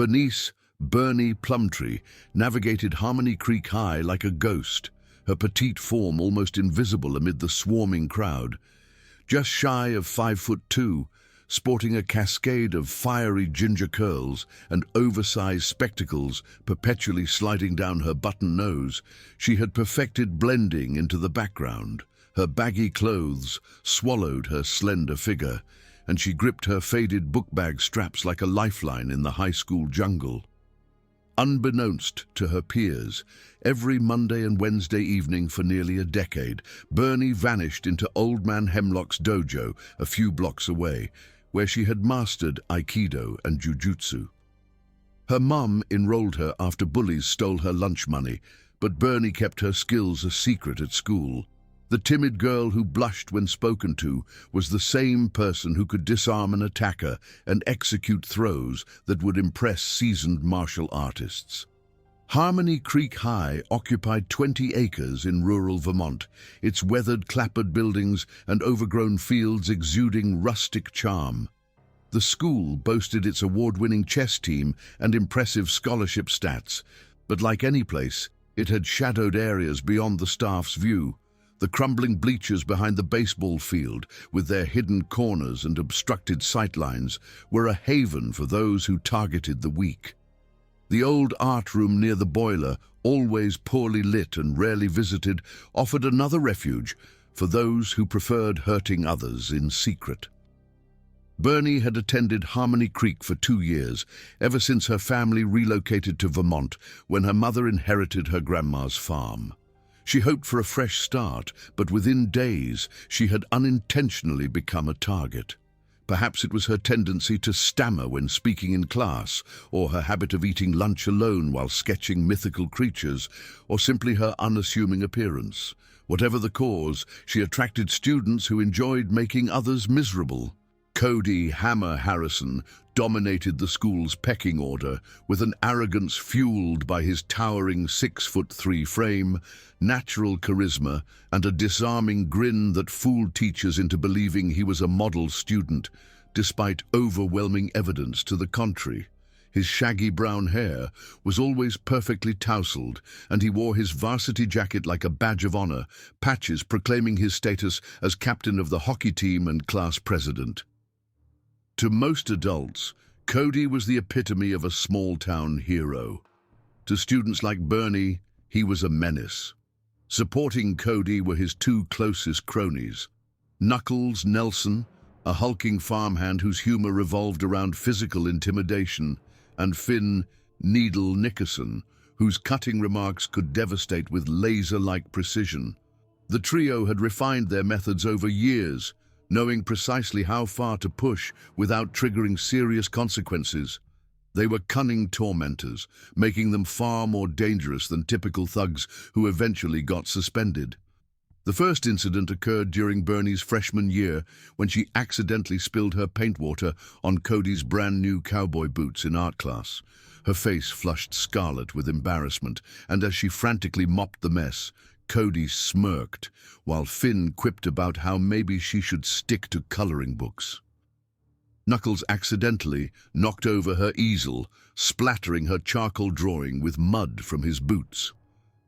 Bernice Bernie Plumtree navigated Harmony Creek High like a ghost, her petite form almost invisible amid the swarming crowd. Just shy of 5'2", sporting a cascade of fiery ginger curls and oversized spectacles perpetually sliding down her button nose, she had perfected blending into the background. Her baggy clothes swallowed her slender figure, and she gripped her faded book bag straps like a lifeline in the high school jungle. Unbeknownst to her peers, every Monday and Wednesday evening for nearly a decade, Bernie vanished into Old Man Hemlock's dojo a few blocks away, where she had mastered Aikido and Jiu-Jitsu. Her mum enrolled her after bullies stole her lunch money, but Bernie kept her skills a secret at school. The timid girl who blushed when spoken to was the same person who could disarm an attacker and execute throws that would impress seasoned martial artists. Harmony Creek High occupied 20 acres in rural Vermont, its weathered, clapboard buildings and overgrown fields exuding rustic charm. The school boasted its award-winning chess team and impressive scholarship stats, but like any place, it had shadowed areas beyond the staff's view. The crumbling bleachers behind the baseball field, with their hidden corners and obstructed sightlines, were a haven for those who targeted the weak. The old art room near the boiler, always poorly lit and rarely visited, offered another refuge for those who preferred hurting others in secret. Bernie had attended Harmony Creek for 2 years, ever since her family relocated to Vermont when her mother inherited her grandma's farm. She hoped for a fresh start, but within days she had unintentionally become a target. Perhaps it was her tendency to stammer when speaking in class, or her habit of eating lunch alone while sketching mythical creatures, or simply her unassuming appearance. Whatever the cause, she attracted students who enjoyed making others miserable. Cody "Hammer" Harrison dominated the school's pecking order with an arrogance fueled by his towering 6'3" frame, natural charisma, and a disarming grin that fooled teachers into believing he was a model student, despite overwhelming evidence to the contrary. His shaggy brown hair was always perfectly tousled, and he wore his varsity jacket like a badge of honor, patches proclaiming his status as captain of the hockey team and class president. To most adults, Cody was the epitome of a small-town hero. To students like Bernie, he was a menace. Supporting Cody were his 2 closest cronies, Knuckles Nelson, a hulking farmhand whose humor revolved around physical intimidation, and Finn Needle Nickerson, whose cutting remarks could devastate with laser-like precision. The trio had refined their methods over years, knowing precisely how far to push without triggering serious consequences. They were cunning tormentors, making them far more dangerous than typical thugs who eventually got suspended. The first incident occurred during Bernie's freshman year when she accidentally spilled her paint water on Cody's brand new cowboy boots in art class. Her face flushed scarlet with embarrassment, and as she frantically mopped the mess, Cody smirked, while Finn quipped about how maybe she should stick to coloring books. Knuckles accidentally knocked over her easel, splattering her charcoal drawing with mud from his boots.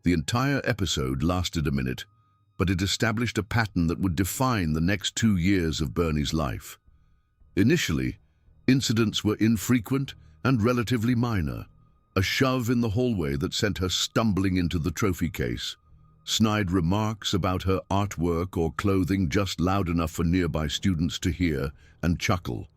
The entire episode lasted a minute, but it established a pattern that would define the next 2 years of Bernie's life. Initially, incidents were infrequent and relatively minor. A shove in the hallway that sent her stumbling into the trophy case, snide remarks about her artwork or clothing just loud enough for nearby students to hear and chuckle.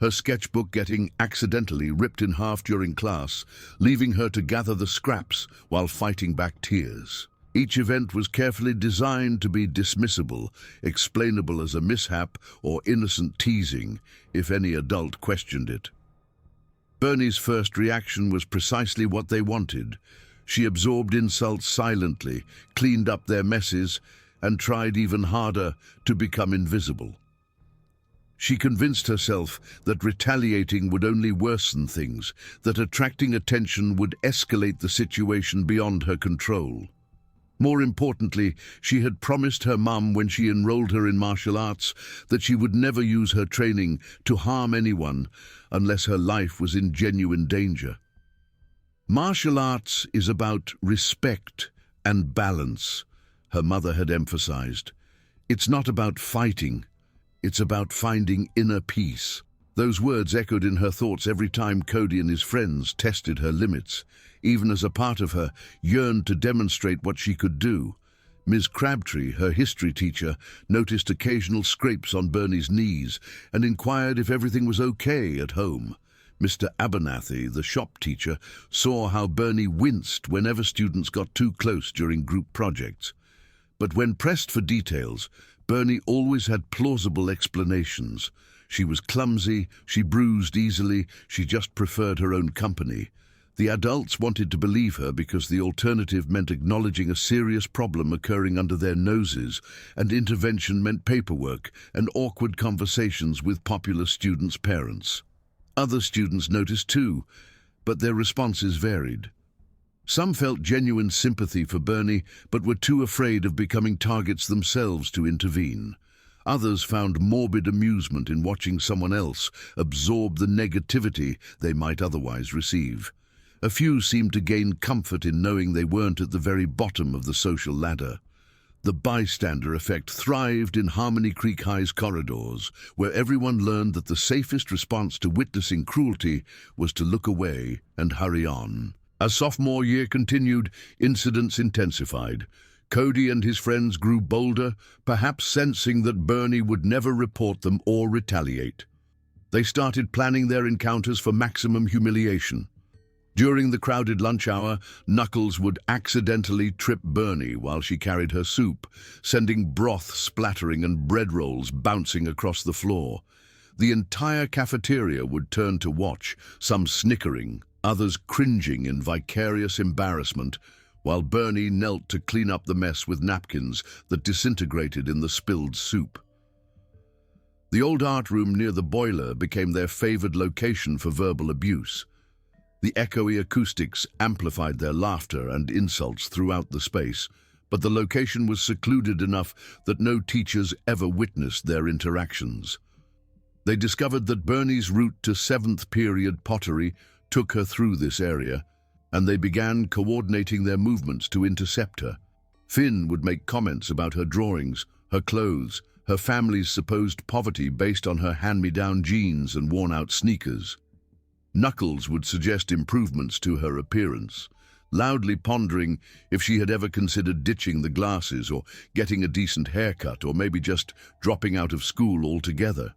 Her sketchbook getting accidentally ripped in half during class, leaving her to gather the scraps while fighting back tears. Each event was carefully designed to be dismissible, explainable as a mishap or innocent teasing, if any adult questioned it. Bernie's first reaction was precisely what they wanted. She absorbed insults silently, cleaned up their messes, and tried even harder to become invisible. She convinced herself that retaliating would only worsen things, that attracting attention would escalate the situation beyond her control. More importantly, she had promised her mum when she enrolled her in martial arts that she would never use her training to harm anyone unless her life was in genuine danger. Martial arts is about respect and balance, her mother had emphasized. It's not about fighting, it's about finding inner peace. Those words echoed in her thoughts every time Cody and his friends tested her limits, even as a part of her yearned to demonstrate what she could do. Ms. Crabtree, her history teacher, noticed occasional scrapes on Bernie's knees and inquired if everything was okay at home. Mr. Abernathy, the shop teacher, saw how Bernie winced whenever students got too close during group projects. But when pressed for details, Bernie always had plausible explanations. She was clumsy, she bruised easily, she just preferred her own company. The adults wanted to believe her because the alternative meant acknowledging a serious problem occurring under their noses, and intervention meant paperwork and awkward conversations with popular students' parents. Other students noticed too, but their responses varied. Some felt genuine sympathy for Bernie, but were too afraid of becoming targets themselves to intervene. Others found morbid amusement in watching someone else absorb the negativity they might otherwise receive. A few seemed to gain comfort in knowing they weren't at the very bottom of the social ladder. The bystander effect thrived in Harmony Creek High's corridors, where everyone learned that the safest response to witnessing cruelty was to look away and hurry on. As sophomore year continued, incidents intensified. Cody and his friends grew bolder, perhaps sensing that Bernie would never report them or retaliate. They started planning their encounters for maximum humiliation. During the crowded lunch hour, Knuckles would accidentally trip Bernie while she carried her soup, sending broth splattering and bread rolls bouncing across the floor. The entire cafeteria would turn to watch, some snickering, others cringing in vicarious embarrassment, while Bernie knelt to clean up the mess with napkins that disintegrated in the spilled soup. The old art room near the boiler became their favored location for verbal abuse. The echoey acoustics amplified their laughter and insults throughout the space, but the location was secluded enough that no teachers ever witnessed their interactions. They discovered that Bernie's route to 7th period pottery took her through this area, and they began coordinating their movements to intercept her. Finn would make comments about her drawings, her clothes, her family's supposed poverty based on her hand-me-down jeans and worn-out sneakers. Knuckles would suggest improvements to her appearance, loudly pondering if she had ever considered ditching the glasses or getting a decent haircut or maybe just dropping out of school altogether.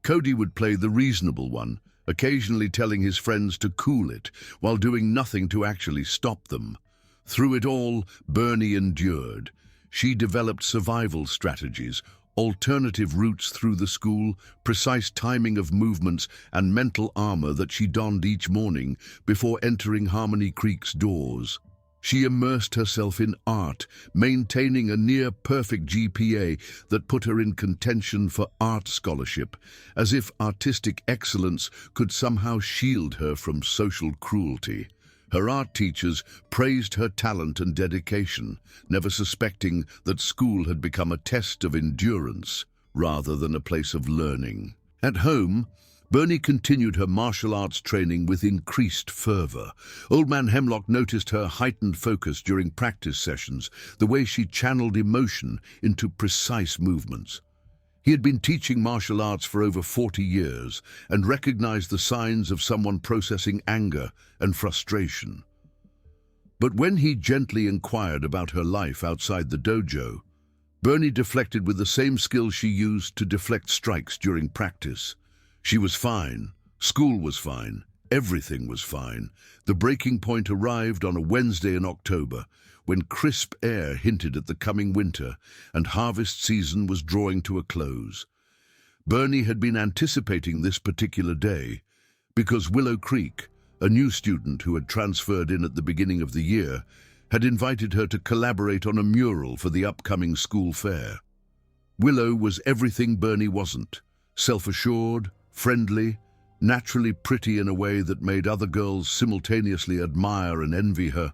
Cody would play the reasonable one, occasionally telling his friends to cool it while doing nothing to actually stop them. Through it all, Bernie endured. She developed survival strategies, alternative routes through the school, precise timing of movements, and mental armor that she donned each morning before entering Harmony Creek's doors. She immersed herself in art, maintaining a near-perfect GPA that put her in contention for art scholarship, as if artistic excellence could somehow shield her from social cruelty. Her art teachers praised her talent and dedication, never suspecting that school had become a test of endurance rather than a place of learning. At home, Bernie continued her martial arts training with increased fervor. Old Man Hemlock noticed her heightened focus during practice sessions, the way she channeled emotion into precise movements. He had been teaching martial arts for over 40 years and recognized the signs of someone processing anger and frustration. But when he gently inquired about her life outside the dojo, Bernie deflected with the same skill she used to deflect strikes during practice. She was fine, school was fine, everything was fine. The breaking point arrived on a Wednesday in October, when crisp air hinted at the coming winter and harvest season was drawing to a close. Bernie had been anticipating this particular day because Willow Creek, a new student who had transferred in at the beginning of the year, had invited her to collaborate on a mural for the upcoming school fair. Willow was everything Bernie wasn't: self-assured, friendly, naturally pretty in a way that made other girls simultaneously admire and envy her.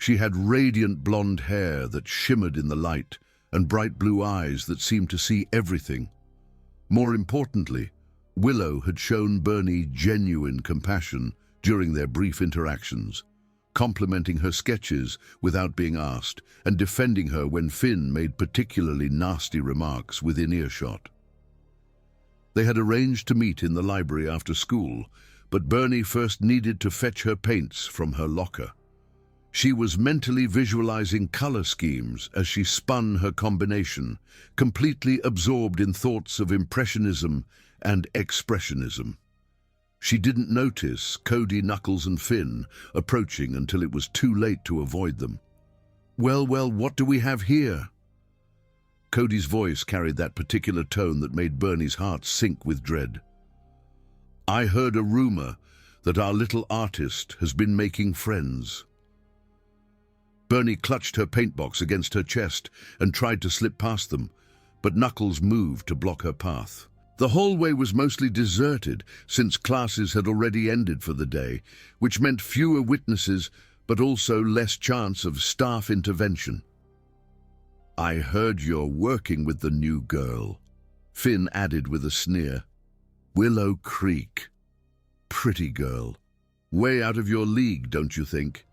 She had radiant blonde hair that shimmered in the light and bright blue eyes that seemed to see everything. More importantly, Willow had shown Bernie genuine compassion during their brief interactions, complimenting her sketches without being asked and defending her when Finn made particularly nasty remarks within earshot. They had arranged to meet in the library after school, but Bernie first needed to fetch her paints from her locker. She was mentally visualizing color schemes as she spun her combination, completely absorbed in thoughts of impressionism and expressionism. She didn't notice Cody, Knuckles, and Finn approaching until it was too late to avoid them. Well, what do we have here?" Cody's voice carried that particular tone that made Bernie's heart sink with dread. "I heard a rumor that our little artist has been making friends." Bernie clutched her paintbox against her chest and tried to slip past them, but Knuckles moved to block her path. The hallway was mostly deserted since classes had already ended for the day, which meant fewer witnesses but also less chance of staff intervention. "I heard you're working with the new girl," Finn added with a sneer. "Willow Creek. Pretty girl. Way out of your league, don't you think?"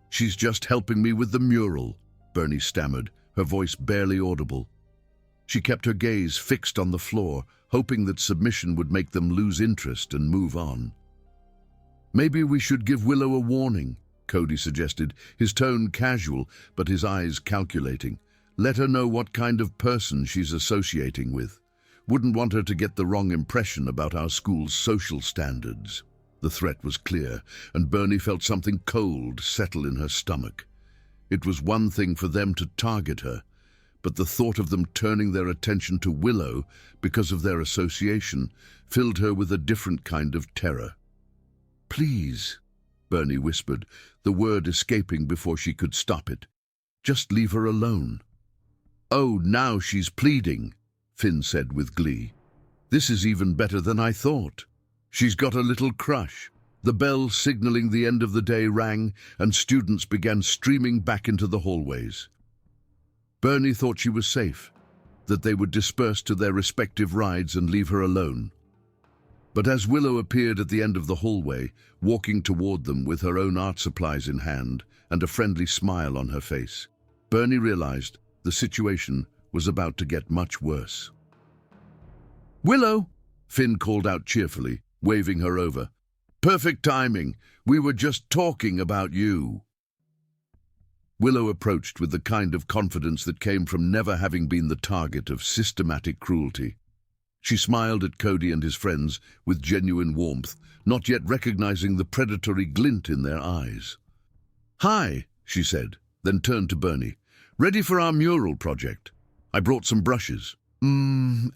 "She's just helping me with the mural," Bernie stammered, her voice barely audible. She kept her gaze fixed on the floor, hoping that submission would make them lose interest and move on. "Maybe we should give Willow a warning," Cody suggested, his tone casual but his eyes calculating. "Let her know what kind of person she's associating with. Wouldn't want her to get the wrong impression about our school's social standards." The threat was clear, and Bernie felt something cold settle in her stomach. It was one thing for them to target her, but the thought of them turning their attention to Willow because of their association filled her with a different kind of terror. "Please," Bernie whispered, the word escaping before she could stop it. "Just leave her alone." "Oh, now she's pleading," Finn said with glee. "This is even better than I thought. She's got a little crush." The bell signaling the end of the day rang, and students began streaming back into the hallways. Bernie thought she was safe, that they would disperse to their respective rides and leave her alone. But as Willow appeared at the end of the hallway, walking toward them with her own art supplies in hand and a friendly smile on her face, Bernie realized the situation was about to get much worse. "Willow!" Finn called out cheerfully, waving her over. "Perfect timing. We were just talking about you." Willow approached with the kind of confidence that came from never having been the target of systematic cruelty. She smiled at Cody and his friends with genuine warmth, not yet recognizing the predatory glint in their eyes. "Hi," she said, then turned to Bernie. "Ready for our mural project? I brought some brushes."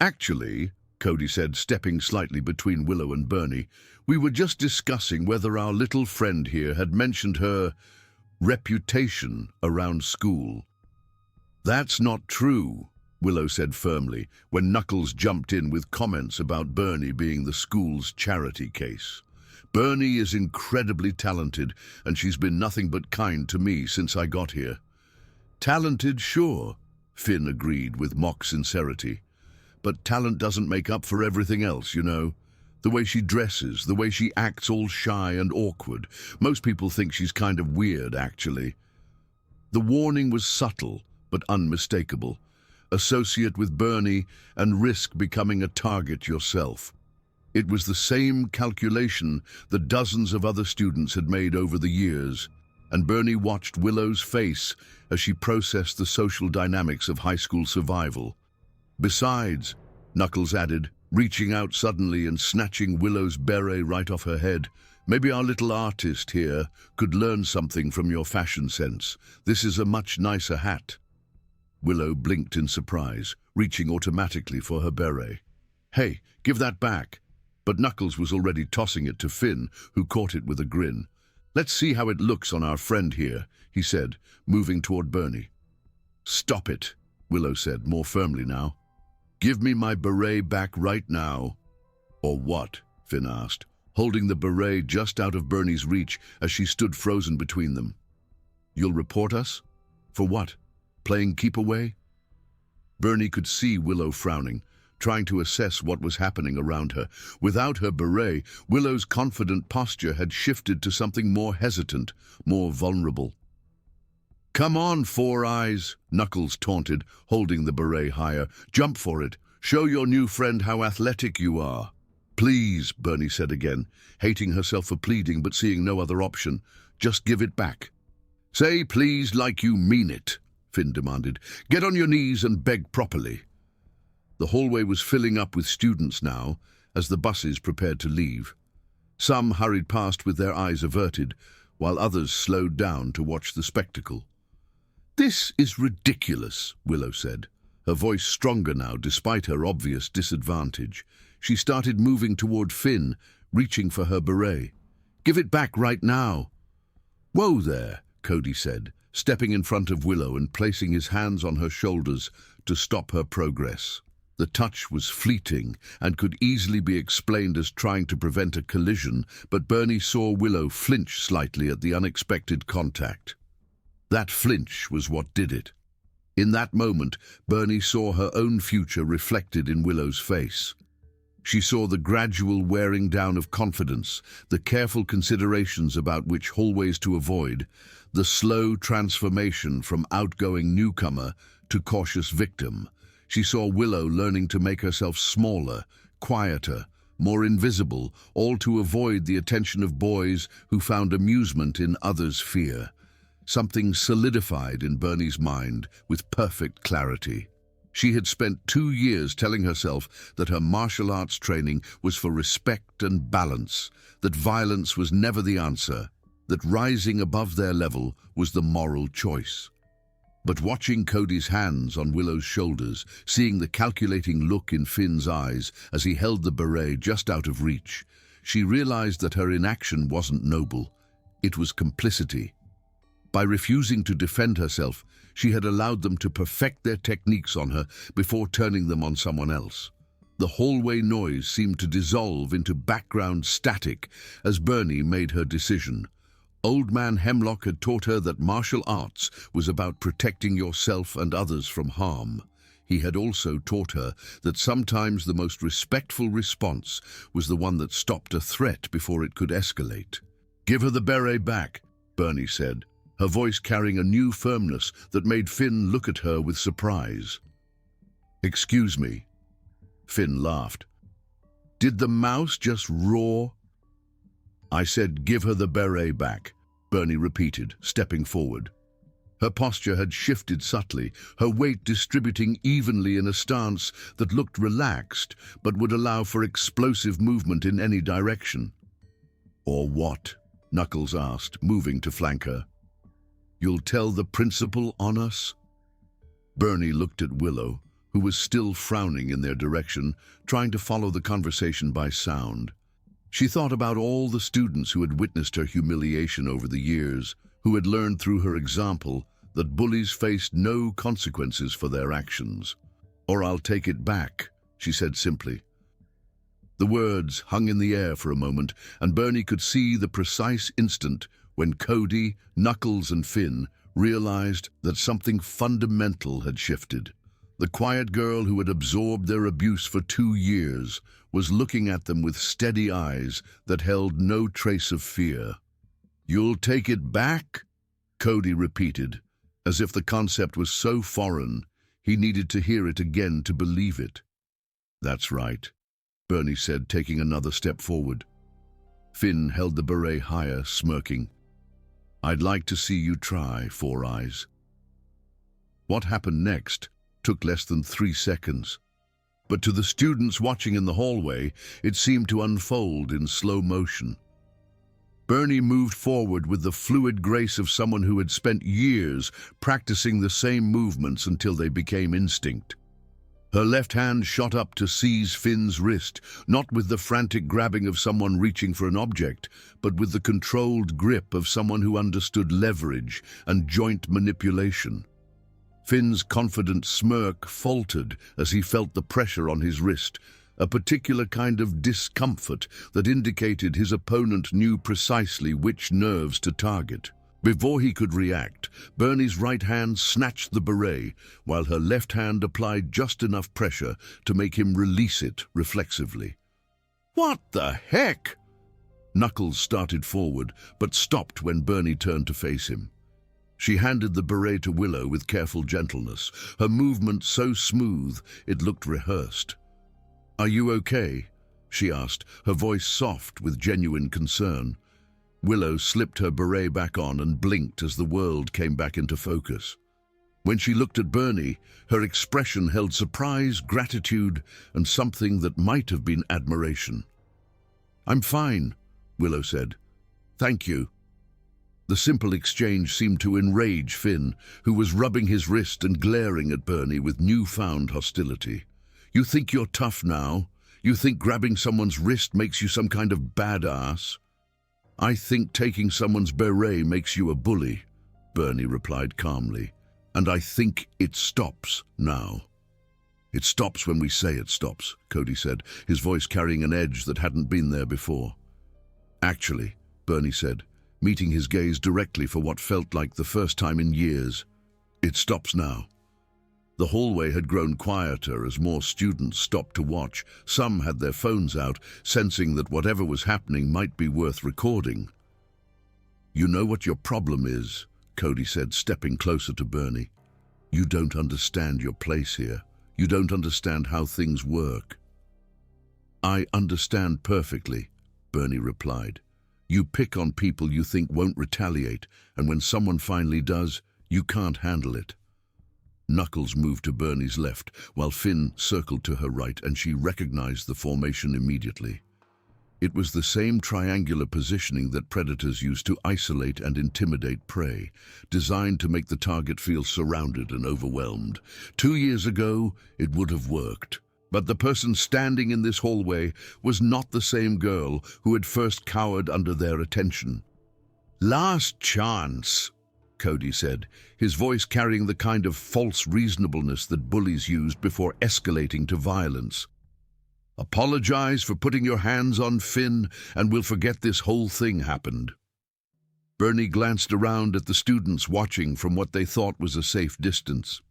Actually," Cody said, stepping slightly between Willow and Bernie, "we were just discussing whether our little friend here had mentioned her reputation around school." "That's not true," Willow said firmly, when Knuckles jumped in with comments about Bernie being the school's charity case. "Bernie is incredibly talented, and she's been nothing but kind to me since I got here." "Talented, sure," Finn agreed with mock sincerity. "But talent doesn't make up for everything else, you know. The way she dresses, the way she acts all shy and awkward. Most people think she's kind of weird, actually." The warning was subtle but unmistakable. Associate with Bernie and risk becoming a target yourself. It was the same calculation that dozens of other students had made over the years, and Bernie watched Willow's face as she processed the social dynamics of high school survival. "Besides," Knuckles added, reaching out suddenly and snatching Willow's beret right off her head, "maybe our little artist here could learn something from your fashion sense. This is a much nicer hat." Willow blinked in surprise, reaching automatically for her beret. "Hey, give that back." But Knuckles was already tossing it to Finn, who caught it with a grin. "Let's see how it looks on our friend here," he said, moving toward Bernie. "Stop it," Willow said, more firmly now. "Give me my beret back right now." "Or what?" Finn asked, holding the beret just out of Bernie's reach as she stood frozen between them. You'll report us? For what? Playing keep away? Bernie could see Willow frowning, trying to assess what was happening around her. Without her beret, Willow's confident posture had shifted to something more hesitant, more vulnerable. "Come on, Four Eyes," Knuckles taunted, holding the beret higher. "Jump for it. Show your new friend how athletic you are." "Please," Bernie said again, hating herself for pleading but seeing no other option. "Just give it back." "Say please like you mean it," Finn demanded. "Get on your knees and beg properly." The hallway was filling up with students now, as the buses prepared to leave. Some hurried past with their eyes averted, while others slowed down to watch the spectacle. "This is ridiculous," Willow said, her voice stronger now despite her obvious disadvantage. She started moving toward Finn, reaching for her beret. "Give it back right now." "Whoa there," Cody said, stepping in front of Willow and placing his hands on her shoulders to stop her progress. The touch was fleeting and could easily be explained as trying to prevent a collision, but Bernie saw Willow flinch slightly at the unexpected contact. That flinch was what did it. In that moment, Bernie saw her own future reflected in Willow's face. She saw the gradual wearing down of confidence, the careful considerations about which hallways to avoid, the slow transformation from outgoing newcomer to cautious victim. She saw Willow learning to make herself smaller, quieter, more invisible, all to avoid the attention of boys who found amusement in others' fear. Something solidified in Bernie's mind with perfect clarity. She had spent 2 years telling herself that her martial arts training was for respect and balance, that violence was never the answer, that rising above their level was the moral choice. But watching Cody's hands on Willow's shoulders, seeing the calculating look in Finn's eyes as he held the beret just out of reach, she realized that her inaction wasn't noble. It was complicity. By refusing to defend herself, she had allowed them to perfect their techniques on her before turning them on someone else. The hallway noise seemed to dissolve into background static as Bernie made her decision. Old Man Hemlock had taught her that martial arts was about protecting yourself and others from harm. He had also taught her that sometimes the most respectful response was the one that stopped a threat before it could escalate. "Give her the beret back," Bernie said, her voice carrying a new firmness that made Finn look at her with surprise. "Excuse me." Finn laughed. "Did the mouse just roar?" "I said give her the beret back," Bernie repeated, stepping forward. Her posture had shifted subtly, her weight distributing evenly in a stance that looked relaxed but would allow for explosive movement in any direction. "Or what?" Knuckles asked, moving to flank her. "You'll tell the principal on us?" Bernie looked at Willow, who was still frowning in their direction, trying to follow the conversation by sound. She thought about all the students who had witnessed her humiliation over the years, who had learned through her example that bullies faced no consequences for their actions. "Or I'll take it back," she said simply. The words hung in the air for a moment, and Bernie could see the precise instant when Cody, Knuckles, and Finn realized that something fundamental had shifted. The quiet girl who had absorbed their abuse for 2 years was looking at them with steady eyes that held no trace of fear. "You'll take it back?" Cody repeated, as if the concept was so foreign he needed to hear it again to believe it. "That's right," Bernie said, taking another step forward. Finn held the beret higher, smirking. "I'd like to see you try, Four Eyes." What happened next took less than 3 seconds. But to the students watching in the hallway, it seemed to unfold in slow motion. Bernie moved forward with the fluid grace of someone who had spent years practicing the same movements until they became instinct. Her left hand shot up to seize Finn's wrist, not with the frantic grabbing of someone reaching for an object, but with the controlled grip of someone who understood leverage and joint manipulation. Finn's confident smirk faltered as he felt the pressure on his wrist, a particular kind of discomfort that indicated his opponent knew precisely which nerves to target. Before he could react, Bernie's right hand snatched the beret, while her left hand applied just enough pressure to make him release it reflexively. "What the heck?" Knuckles started forward, but stopped when Bernie turned to face him. She handed the beret to Willow with careful gentleness, her movement so smooth it looked rehearsed. "Are you okay?" she asked, her voice soft with genuine concern. Willow slipped her beret back on and blinked as the world came back into focus. When she looked at Bernie, her expression held surprise, gratitude, and something that might have been admiration. "I'm fine," Willow said. "Thank you." The simple exchange seemed to enrage Finn, who was rubbing his wrist and glaring at Bernie with newfound hostility. "You think you're tough now? You think grabbing someone's wrist makes you some kind of badass?" "I think taking someone's beret makes you a bully," Bernie replied calmly. "And I think it stops now." "It stops when we say it stops," Cody said, his voice carrying an edge that hadn't been there before. "Actually," Bernie said, meeting his gaze directly for what felt like the first time in years, "it stops now." The hallway had grown quieter as more students stopped to watch. Some had their phones out, sensing that whatever was happening might be worth recording. "You know what your problem is," Cody said, stepping closer to Bernie. "You don't understand your place here. You don't understand how things work." "I understand perfectly," Bernie replied. "You pick on people you think won't retaliate, and when someone finally does, you can't handle it." Knuckles moved to Bernie's left, while Finn circled to her right, and she recognized the formation immediately. It was the same triangular positioning that predators use to isolate and intimidate prey, designed to make the target feel surrounded and overwhelmed. 2 years ago, it would have worked. But the person standing in this hallway was not the same girl who had first cowered under their attention. "Last chance," Cody said, his voice carrying the kind of false reasonableness that bullies used before escalating to violence. "Apologize for putting your hands on Finn, and we'll forget this whole thing happened." Bernie glanced around at the students watching from what they thought was a safe distance.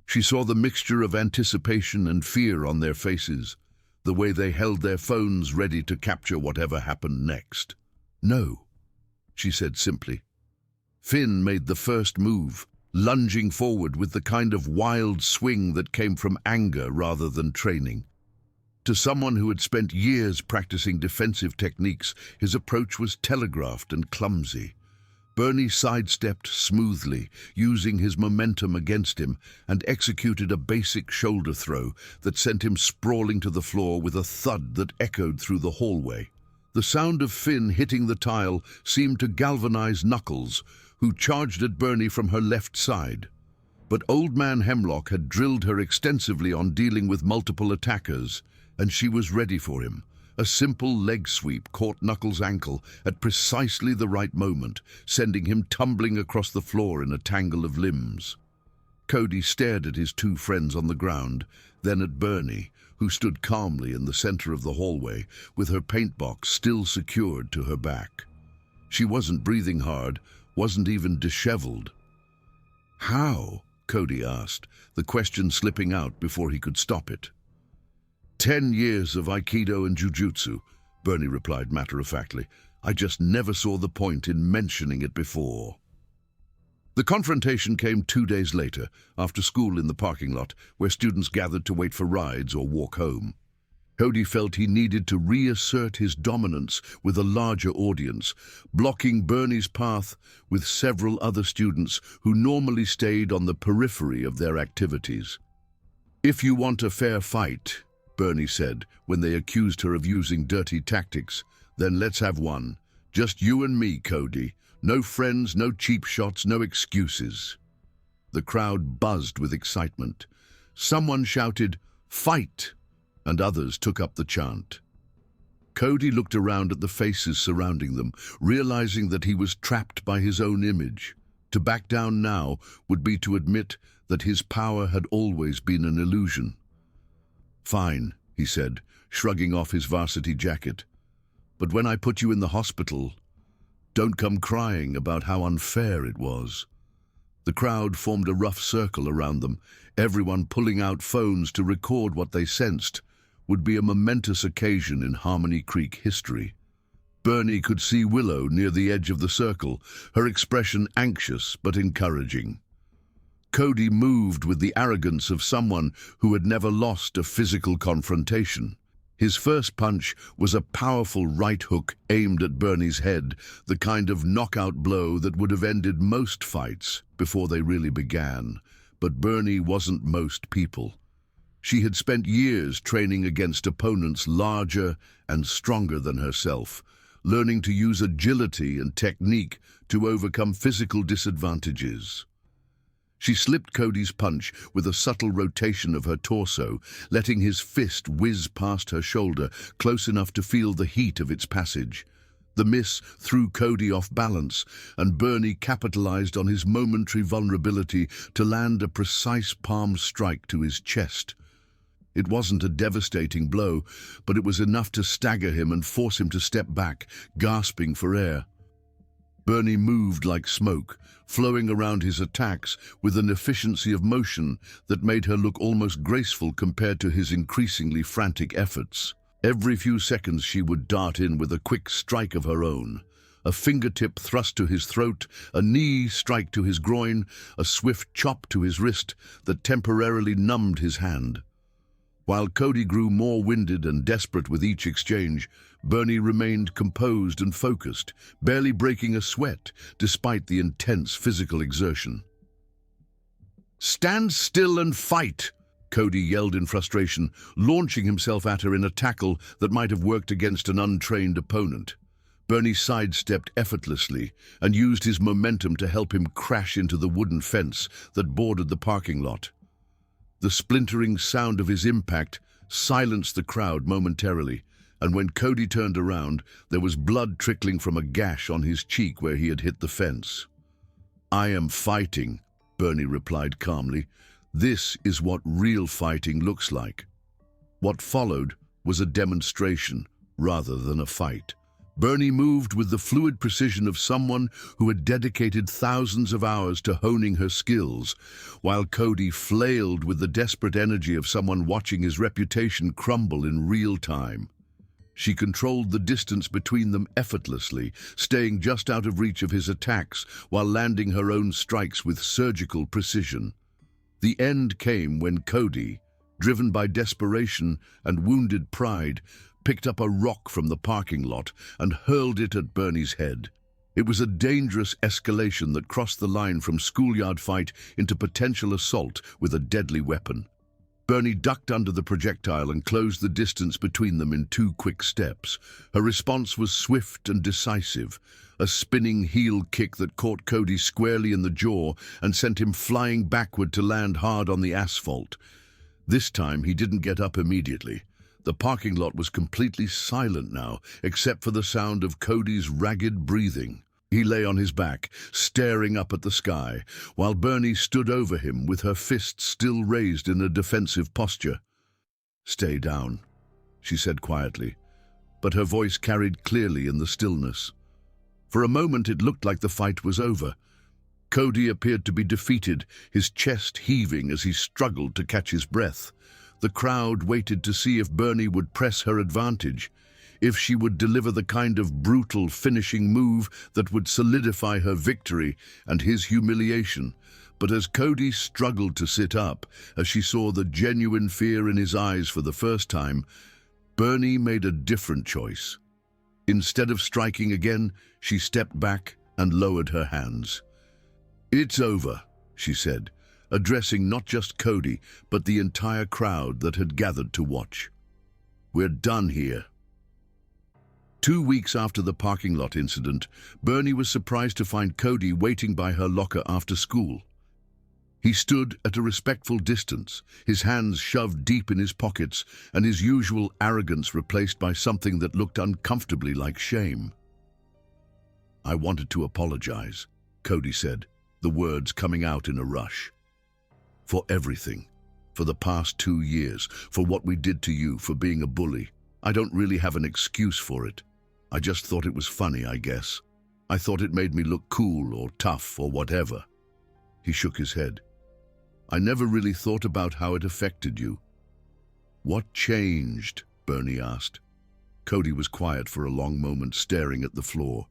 She saw the mixture of anticipation and fear on their faces, the way they held their phones ready to capture whatever happened next. "No," she said simply. Finn made the first move, lunging forward with the kind of wild swing that came from anger rather than training. To someone who had spent years practicing defensive techniques, his approach was telegraphed and clumsy. Bernie sidestepped smoothly, using his momentum against him, and executed a basic shoulder throw that sent him sprawling to the floor with a thud that echoed through the hallway. The sound of Finn hitting the tile seemed to galvanize Knuckles, who charged at Bernie from her left side. But Old Man Hemlock had drilled her extensively on dealing with multiple attackers, and she was ready for him. A simple leg sweep caught Knuckles' ankle at precisely the right moment, sending him tumbling across the floor in a tangle of limbs. Cody stared at his two friends on the ground, then at Bernie, who stood calmly in the center of the hallway, with her paint box still secured to her back. She wasn't breathing hard, wasn't even disheveled. "How?" Cody asked, the question slipping out before he could stop it. 10 years of Aikido and Jujutsu," Bernie replied matter-of-factly. "I just never saw the point in mentioning it before." The confrontation came 2 days later, after school in the parking lot, where students gathered to wait for rides or walk home. Cody felt he needed to reassert his dominance with a larger audience, blocking Bernie's path with several other students who normally stayed on the periphery of their activities. "If you want a fair fight," Bernie said when they accused her of using dirty tactics, "then let's have one. Just you and me, Cody. No friends, no cheap shots, no excuses." The crowd buzzed with excitement. Someone shouted, "Fight!" and others took up the chant. Cody looked around at the faces surrounding them, realizing that he was trapped by his own image. To back down now would be to admit that his power had always been an illusion. "Fine," he said, shrugging off his varsity jacket. "But when I put you in the hospital..." Don't come crying about how unfair it was." The crowd formed a rough circle around them, everyone pulling out phones to record what they sensed would be a momentous occasion in Harmony Creek history. Bernie could see Willow near the edge of the circle, her expression anxious but encouraging. Cody moved with the arrogance of someone who had never lost a physical confrontation. His first punch was a powerful right hook aimed at Bernie's head, the kind of knockout blow that would have ended most fights before they really began. But Bernie wasn't most people. She had spent years training against opponents larger and stronger than herself, learning to use agility and technique to overcome physical disadvantages. She slipped Cody's punch with a subtle rotation of her torso, letting his fist whiz past her shoulder, close enough to feel the heat of its passage. The miss threw Cody off balance, and Bernie capitalized on his momentary vulnerability to land a precise palm strike to his chest. It wasn't a devastating blow, but it was enough to stagger him and force him to step back, gasping for air. Bernie moved like smoke, flowing around his attacks with an efficiency of motion that made her look almost graceful compared to his increasingly frantic efforts. Every few seconds she would dart in with a quick strike of her own. A fingertip thrust to his throat, a knee strike to his groin, a swift chop to his wrist that temporarily numbed his hand. While Cody grew more winded and desperate with each exchange, Bernie remained composed and focused, barely breaking a sweat despite the intense physical exertion. "Stand still and fight!" Cody yelled in frustration, launching himself at her in a tackle that might have worked against an untrained opponent. Bernie sidestepped effortlessly and used his momentum to help him crash into the wooden fence that bordered the parking lot. The splintering sound of his impact silenced the crowd momentarily, and when Cody turned around, there was blood trickling from a gash on his cheek where he had hit the fence. "I am fighting," Bernie replied calmly. "This is what real fighting looks like." What followed was a demonstration rather than a fight. Bernie moved with the fluid precision of someone who had dedicated thousands of hours to honing her skills, while Cody flailed with the desperate energy of someone watching his reputation crumble in real time. She controlled the distance between them effortlessly, staying just out of reach of his attacks while landing her own strikes with surgical precision. The end came when Cody, driven by desperation and wounded pride, picked up a rock from the parking lot and hurled it at Bernie's head. It was a dangerous escalation that crossed the line from schoolyard fight into potential assault with a deadly weapon. Bernie ducked under the projectile and closed the distance between them in 2 quick steps. Her response was swift and decisive, a spinning heel kick that caught Cody squarely in the jaw and sent him flying backward to land hard on the asphalt. This time he didn't get up immediately. The parking lot was completely silent now, except for the sound of Cody's ragged breathing. He lay on his back, staring up at the sky, while Bernie stood over him with her fists still raised in a defensive posture. "Stay down," she said quietly, but her voice carried clearly in the stillness. For a moment it looked like the fight was over. Cody appeared to be defeated, his chest heaving as he struggled to catch his breath. The crowd waited to see if Bernie would press her advantage, if she would deliver the kind of brutal finishing move that would solidify her victory and his humiliation. But as Cody struggled to sit up, as she saw the genuine fear in his eyes for the first time, Bernie made a different choice. Instead of striking again, she stepped back and lowered her hands. "It's over," she said, addressing not just Cody, but the entire crowd that had gathered to watch. "We're done here." 2 weeks after the parking lot incident, Bernie was surprised to find Cody waiting by her locker after school. He stood at a respectful distance, his hands shoved deep in his pockets, and his usual arrogance replaced by something that looked uncomfortably like shame. "I wanted to apologize," Cody said, the words coming out in a rush. "For everything. For the past 2 years. For what we did to you, for being a bully. I don't really have an excuse for it. I just thought it was funny, I guess. I thought it made me look cool or tough or whatever." He shook his head. "I never really thought about how it affected you." "What changed?" Bernie asked. Cody was quiet for a long moment, staring at the floor.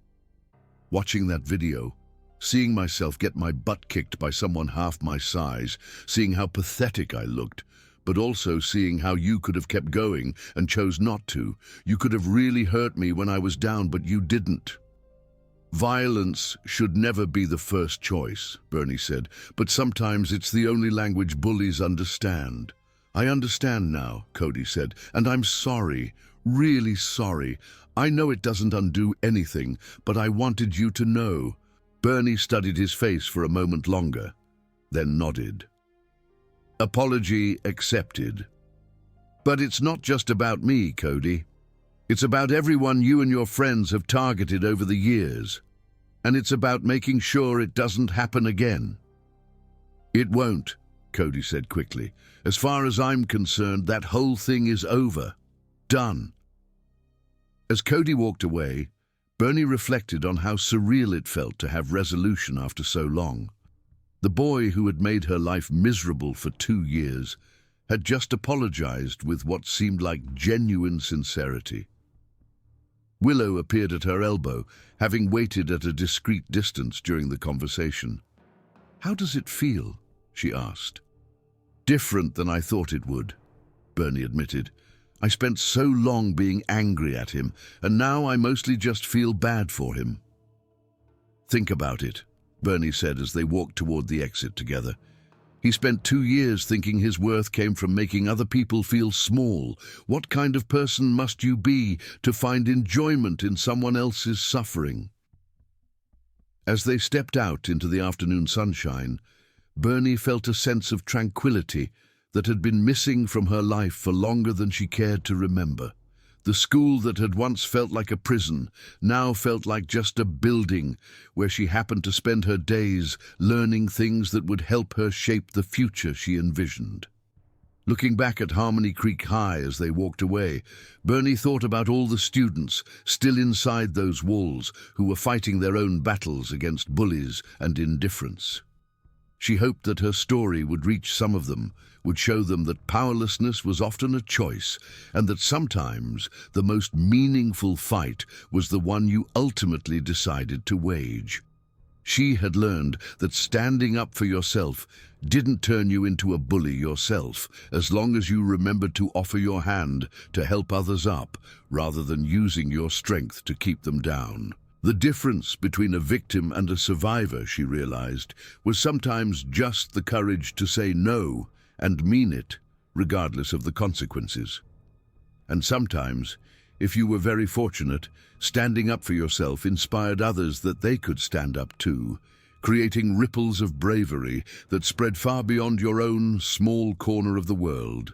"Watching that video, seeing myself get my butt kicked by someone half my size, seeing how pathetic I looked, but also seeing how you could have kept going and chose not to. You could have really hurt me when I was down, but you didn't." "Violence should never be the first choice," Bernie said, "but sometimes it's the only language bullies understand." "I understand now," Cody said, "and I'm sorry, really sorry. I know it doesn't undo anything, but I wanted you to know." Bernie studied his face for a moment longer, then nodded. "Apology accepted. But it's not just about me, Cody. It's about everyone you and your friends have targeted over the years. And it's about making sure it doesn't happen again." "It won't," Cody said quickly. "As far as I'm concerned, that whole thing is over. Done." As Cody walked away, Bernie reflected on how surreal it felt to have resolution after so long. The boy who had made her life miserable for 2 years had just apologized with what seemed like genuine sincerity. Willow appeared at her elbow, having waited at a discreet distance during the conversation. "How does it feel?" she asked. "Different than I thought it would," Bernie admitted. "I spent so long being angry at him, and now I mostly just feel bad for him." "Think about it," Bernie said as they walked toward the exit together. "He spent 2 years thinking his worth came from making other people feel small. What kind of person must you be to find enjoyment in someone else's suffering?" As they stepped out into the afternoon sunshine, Bernie felt a sense of tranquility that had been missing from her life for longer than she cared to remember. The school that had once felt like a prison now felt like just a building where she happened to spend her days learning things that would help her shape the future she envisioned. Looking back at Harmony Creek High as they walked away, Bernie thought about all the students still inside those walls who were fighting their own battles against bullies and indifference. She hoped that her story would reach some of them, would show them that powerlessness was often a choice, and that sometimes the most meaningful fight was the one you ultimately decided to wage. She had learned that standing up for yourself didn't turn you into a bully yourself, as long as you remembered to offer your hand to help others up, rather than using your strength to keep them down. The difference between a victim and a survivor, she realized, was sometimes just the courage to say no and mean it, regardless of the consequences. And sometimes, if you were very fortunate, standing up for yourself inspired others that they could stand up too, creating ripples of bravery that spread far beyond your own small corner of the world.